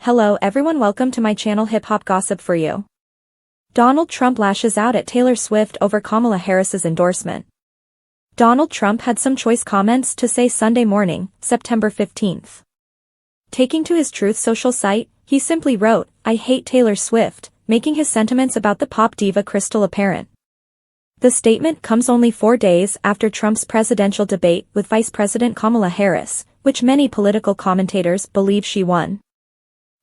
Hello everyone, welcome to my channel Hip Hop Gossip for you. Donald Trump lashes out at Taylor Swift over Kamala Harris's endorsement. Donald Trump had some choice comments to say Sunday morning, September 15th. Taking to his Truth Social site, he simply wrote, "I hate Taylor Swift," making his sentiments about the pop diva crystal apparent. The statement comes only 4 days after Trump's presidential debate with Vice President Kamala Harris, which many political commentators believe she won.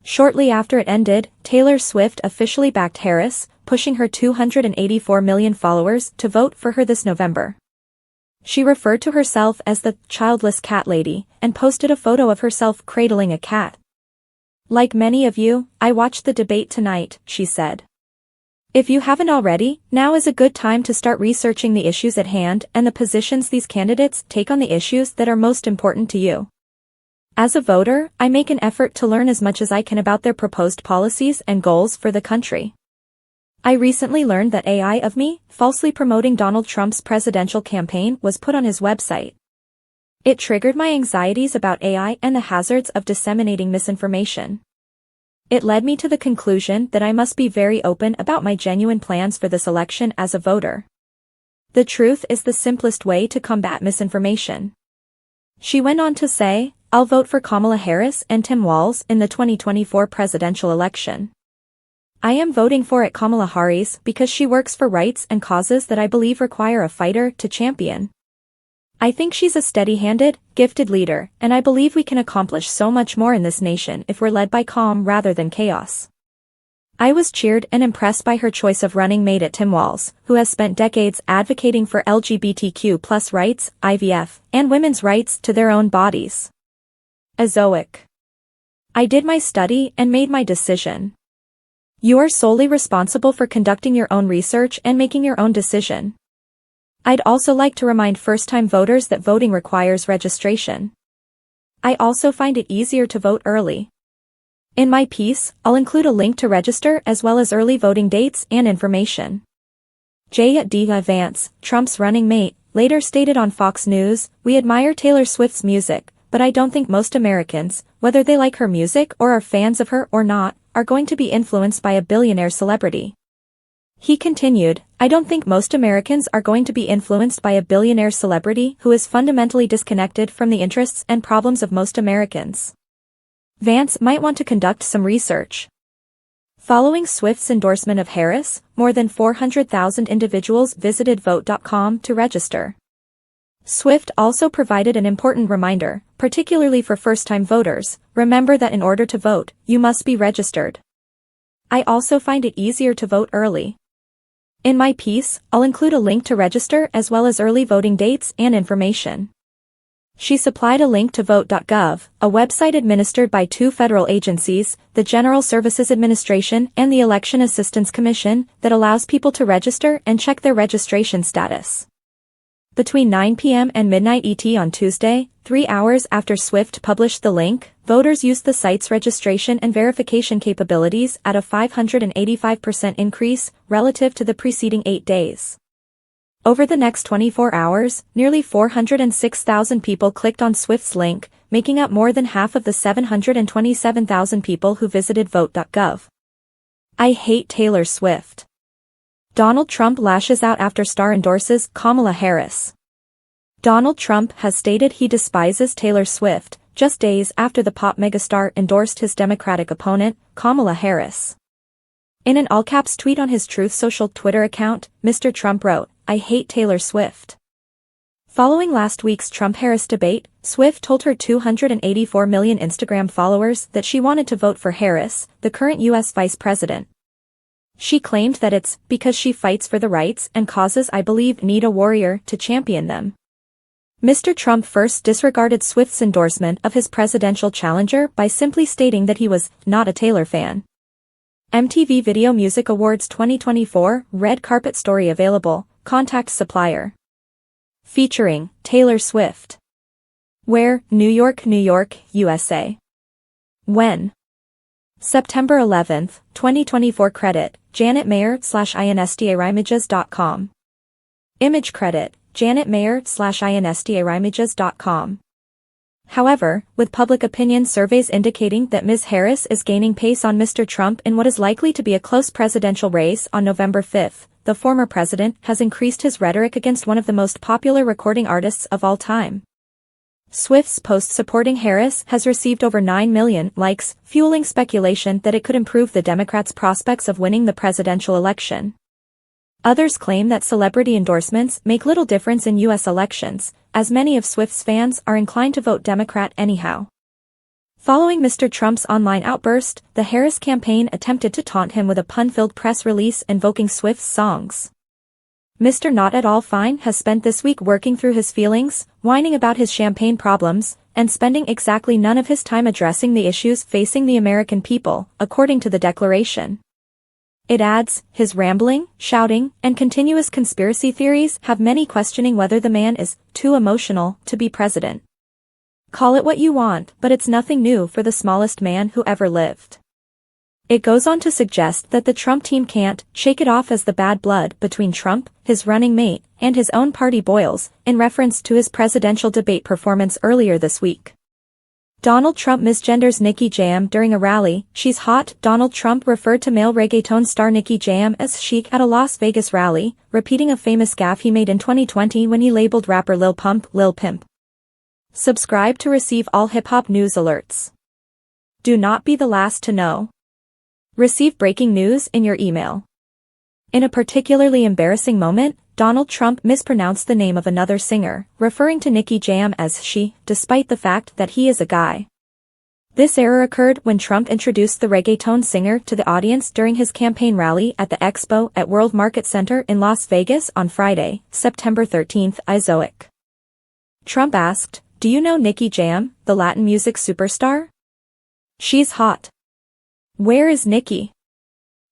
Shortly after it ended, Taylor Swift officially backed Harris, pushing her 284 million followers to vote for her this November. She referred to herself as the childless cat lady and posted a photo of herself cradling a cat. "Like many of you, I watched the debate tonight," she said. "If you haven't already, now is a good time to start researching the issues at hand and the positions these candidates take on the issues that are most important to you. As a voter, I make an effort to learn as much as I can about their proposed policies and goals for the country. I recently learned that AI of me, falsely promoting Donald Trump's presidential campaign, was put on his website. It triggered my anxieties about AI and the hazards of disseminating misinformation. It led me to the conclusion that I must be very open about my genuine plans for this election as a voter. The truth is the simplest way to combat misinformation." She went on to say, "I'll vote for Kamala Harris and Tim Walz in the 2024 presidential election. I am voting for Kamala Harris because she works for rights and causes that I believe require a fighter to champion. I think she's a steady-handed, gifted leader, and I believe we can accomplish so much more in this nation if we're led by calm rather than chaos." I was cheered and impressed by her choice of running mate at Tim Walz, who has spent decades advocating for LGBTQ+ rights, IVF, and women's rights to their own bodies. Azoic. "I did my study and made my decision. You are solely responsible for conducting your own research and making your own decision. I'd also like to remind first-time voters that voting requires registration. I also find it easier to vote early. In my piece, I'll include a link to register as well as early voting dates and information." J.D. Vance, Trump's running mate, later stated on Fox News, "We admire Taylor Swift's music, but I don't think most Americans, whether they like her music or are fans of her or not, are going to be influenced by a billionaire celebrity." He continued, "I don't think most Americans are going to be influenced by a billionaire celebrity who is fundamentally disconnected from the interests and problems of most Americans. Vance might want to conduct some research." Following Swift's endorsement of Harris, more than 400,000 individuals visited vote.com to register. Swift also provided an important reminder, particularly for first-time voters: remember that in order to vote, you must be registered. I also find it easier to vote early. In my piece, I'll include a link to register as well as early voting dates and information. She supplied a link to vote.gov, a website administered by 2 federal agencies, the General Services Administration and the Election Assistance Commission, that allows people to register and check their registration status. Between 9 p.m. and midnight ET on Tuesday, 3 hours after Swift published the link, voters used the site's registration and verification capabilities at a 585% increase relative to the preceding 8 days. Over the next 24 hours, nearly 406,000 people clicked on Swift's link, making up more than half of the 727,000 people who visited vote.gov. I hate Taylor Swift. Donald Trump lashes out after star endorses Kamala Harris. Donald Trump has stated he despises Taylor Swift, just days after the pop megastar endorsed his Democratic opponent, Kamala Harris. In an all-caps tweet on his Truth Social Twitter account, Mr. Trump wrote, "I hate Taylor Swift." Following last week's Trump-Harris debate, Swift told her 284 million Instagram followers that she wanted to vote for Harris, the current U.S. vice president. She claimed that it's because she fights for the rights and causes I believe need a warrior to champion them. Mr. Trump first disregarded Swift's endorsement of his presidential challenger by simply stating that he was not a Taylor fan. MTV Video Music Awards 2024 red carpet story available, contact supplier. Featuring Taylor Swift. Where? New York, USA. When? September 11th, 2024. Credit, Janet Mayer/InstaImages.com. Image credit, Janet Mayer/InstaImages.com. However, with public opinion surveys indicating that Ms. Harris is gaining pace on Mr. Trump in what is likely to be a close presidential race on November 5, the former president has increased his rhetoric against one of the most popular recording artists of all time. Swift's post supporting Harris has received over 9 million likes, fueling speculation that it could improve the Democrats' prospects of winning the presidential election. Others claim that celebrity endorsements make little difference in U.S. elections, as many of Swift's fans are inclined to vote Democrat anyhow. Following Mr. Trump's online outburst, the Harris campaign attempted to taunt him with a pun-filled press release invoking Swift's songs. Mr. Not At All Fine has spent this week working through his feelings, whining about his champagne problems, and spending exactly none of his time addressing the issues facing the American people, according to the declaration. It adds, his rambling, shouting, and continuous conspiracy theories have many questioning whether the man is too emotional to be president. Call it what you want, but it's nothing new for the smallest man who ever lived. It goes on to suggest that the Trump team can't shake it off as the bad blood between Trump, his running mate, and his own party boils, in reference to his presidential debate performance earlier this week. Donald Trump misgenders Nicky Jam during a rally. She's hot. Donald Trump referred to male reggaeton star Nicky Jam as chic at a Las Vegas rally, repeating a famous gaffe he made in 2020 when he labeled rapper Lil Pimp. Subscribe to receive all hip-hop news alerts. Do not be the last to know. Receive breaking news in your email. In a particularly embarrassing moment, Donald Trump mispronounced the name of another singer, referring to Nicky Jam as she, despite the fact that he is a guy. This error occurred when Trump introduced the reggaeton singer to the audience during his campaign rally at the Expo at World Market Center in Las Vegas on Friday, September 13, Izoic. Trump asked, "Do you know Nicky Jam, the Latin music superstar? She's hot. Where is Nicky?"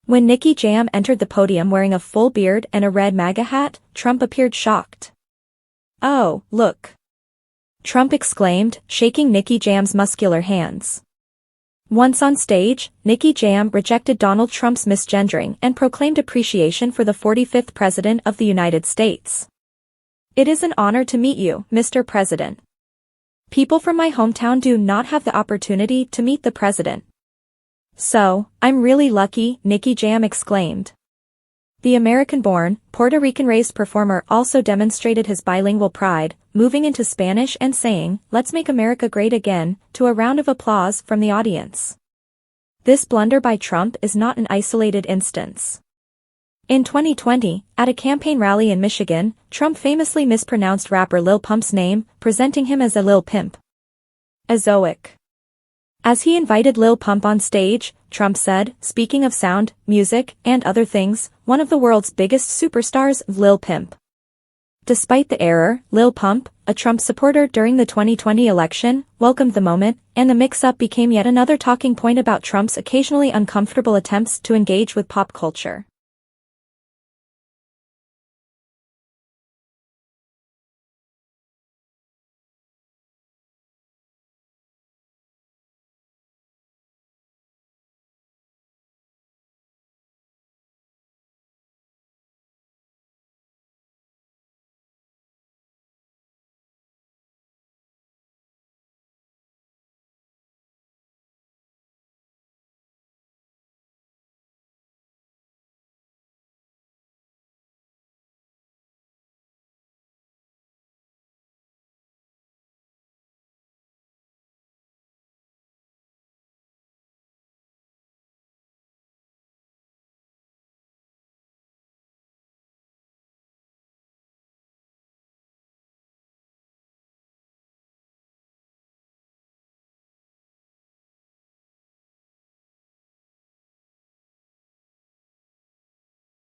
When Nicky Jam entered the podium wearing a full beard and a red MAGA hat, Trump appeared shocked. "Oh, look!" Trump exclaimed, shaking Nicky Jam's muscular hands. Once on stage, Nicky Jam rejected Donald Trump's misgendering and proclaimed appreciation for the 45th President of the United States. "It is an honor to meet you, Mr. President. People from my hometown do not have the opportunity to meet the President. So, I'm really lucky," Nicky Jam exclaimed. The American-born, Puerto Rican-raised performer also demonstrated his bilingual pride, moving into Spanish and saying, "Let's make America great again," to a round of applause from the audience. This blunder by Trump is not an isolated instance. In 2020, at a campaign rally in Michigan, Trump famously mispronounced rapper Lil Pump's name, presenting him as a Lil Pimp. Azoic. As he invited Lil Pump on stage, Trump said, "Speaking of sound, music, and other things, one of the world's biggest superstars, Lil Pimp." Despite the error, Lil Pump, a Trump supporter during the 2020 election, welcomed the moment, and the mix-up became yet another talking point about Trump's occasionally uncomfortable attempts to engage with pop culture.